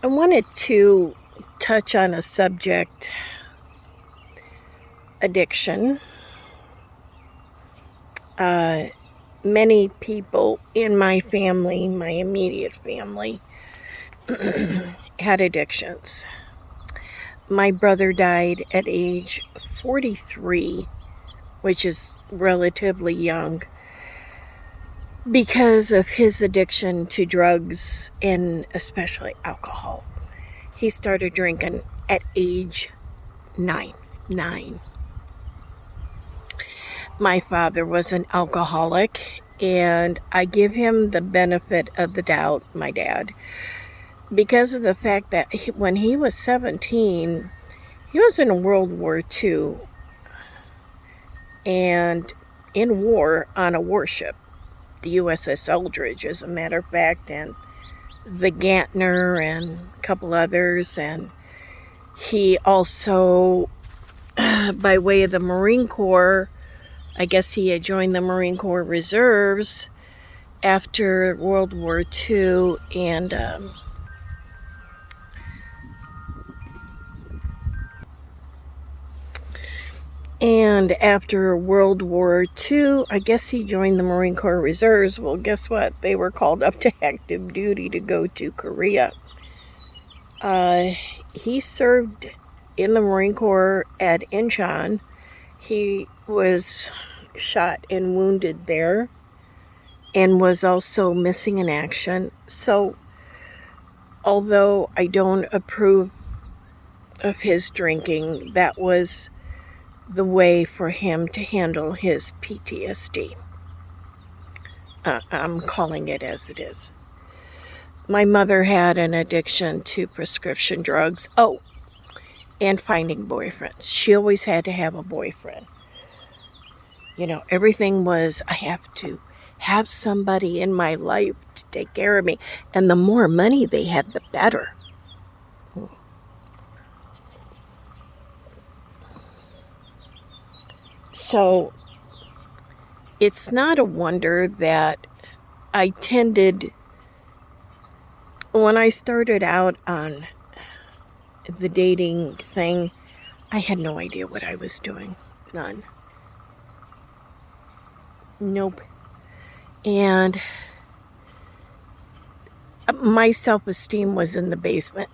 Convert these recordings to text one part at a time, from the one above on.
I wanted to touch on a subject, addiction. Many people in my family, my immediate family, had addictions. My brother died at age 43, which is relatively young, because of his addiction to drugs and especially alcohol. He started drinking at age 9. My father was an alcoholic, and I give him the benefit of the doubt, my dad, because of the fact that when he was 17, he was in World War II and in war on a warship, the USS Eldridge, as a matter of fact, and the Gantner and a couple others. And he also, by way of the Marine Corps, I guess he had joined the Marine Corps Reserves after World War II, and after World War II, I guess he joined the Marine Corps Reserves. Well, guess what? They were called up to active duty to go to Korea. He served in the Marine Corps at Incheon. He was shot and wounded there and was also missing in action. So, although I don't approve of his drinking, that was the way for him to handle his PTSD. I'm calling it as it is. My mother had an addiction to prescription drugs. Oh, and finding boyfriends. She always had to have a boyfriend. You know, everything was, I have to have somebody in my life to take care of me. And the more money they had, the better. So it's not a wonder that I tended, when I started out on the dating thing, I had no idea what I was doing. None. Nope. And my self-esteem was in the basement.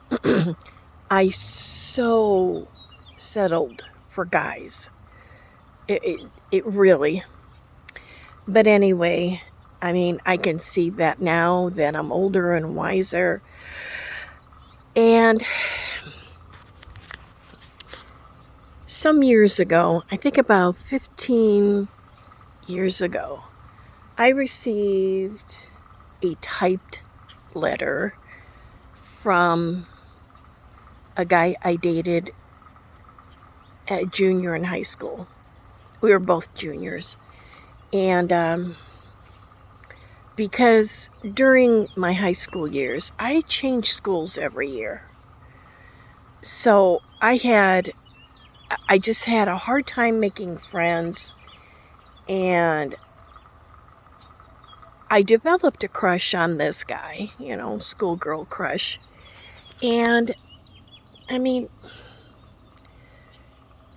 I so settled for guys. It really. But anyway, I mean, I can see that now that I'm older and wiser. And some years ago, I think about 15 years ago, I received a typed letter from a guy I dated at junior in high school. We were both juniors. And because during my high school years, I changed schools every year. So I just had a hard time making friends, and I developed a crush on this guy, schoolgirl crush. And I mean,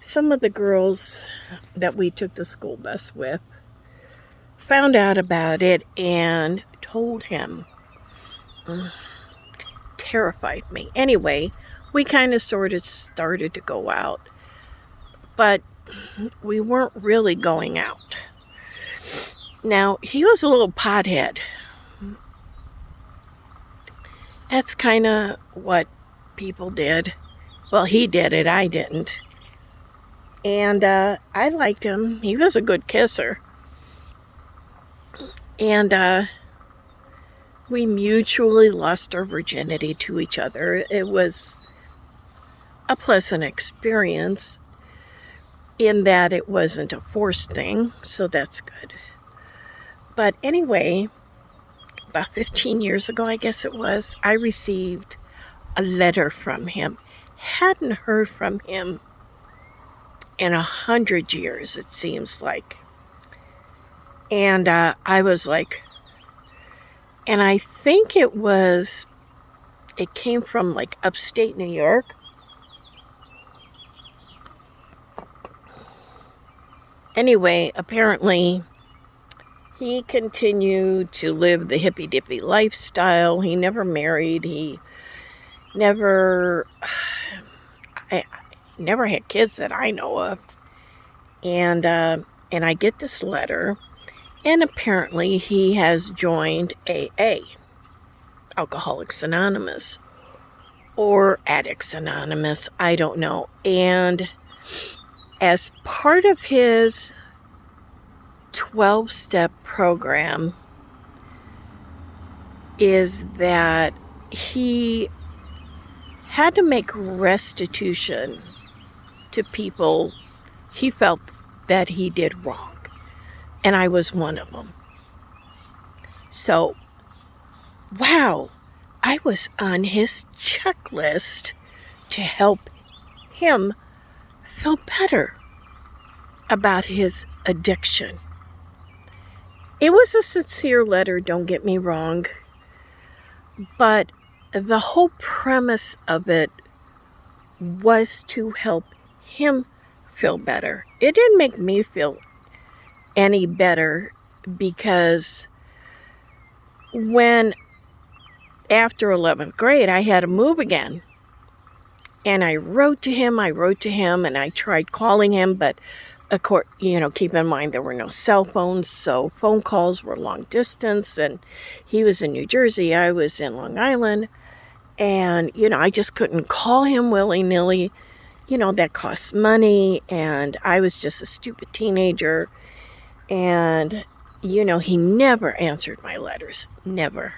some of the girls that we took the school bus with found out about it and told him. Terrified me. Anyway, we kind of sort of started to go out, but we weren't really going out. Now, he was a little pothead. That's kind of what people did. Well, he did it, I didn't. And I liked him. He was a good kisser. And we mutually lost our virginity to each other. It was a pleasant experience in that it wasn't a forced thing, so that's good. But anyway, about 15 years ago, I guess it was, I received a letter from him. Hadn't heard from him in 100 years, it seems like. And I was like, and I think it was It came from like upstate New York. Anyway, apparently he continued to live the hippy-dippy lifestyle. He never married. He never had kids that I know of. And I get this letter, and apparently he has joined AA, Alcoholics Anonymous, or Addicts Anonymous, I don't know. And as part of his 12-step program is that he had to make restitution to people he felt that he did wrong. And I was one of them. So, wow, I was on his checklist to help him feel better about his addiction. It was a sincere letter, don't get me wrong, but the whole premise of it was to help him feel better. It didn't make me feel any better because when after 11th grade I had to move again, and I wrote to him and I tried calling him, but of course, keep in mind there were no cell phones, so phone calls were long distance, and he was in New Jersey, I was in Long Island, and I just couldn't call him willy-nilly. That costs money, and I was just a stupid teenager, and he never answered my letters, never.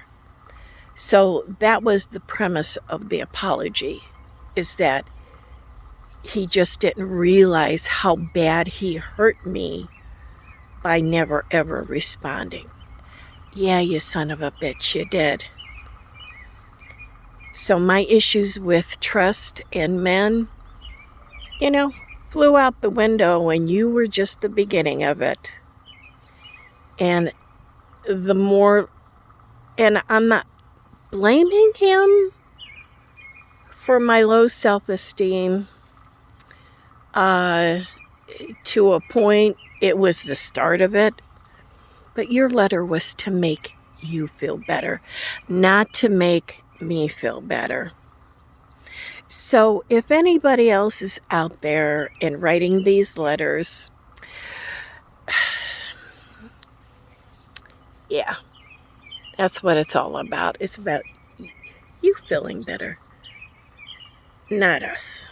So that was the premise of the apology, is that he just didn't realize how bad he hurt me by never ever responding. Yeah, you son of a bitch, you did. So my issues with trust in men, flew out the window, and you were just the beginning of it. And and I'm not blaming him for my low self-esteem. To a point, it was the start of it. But your letter was to make you feel better, not to make me feel better. So if anybody else is out there and writing these letters, yeah, that's what it's all about. It's about you feeling better, not us.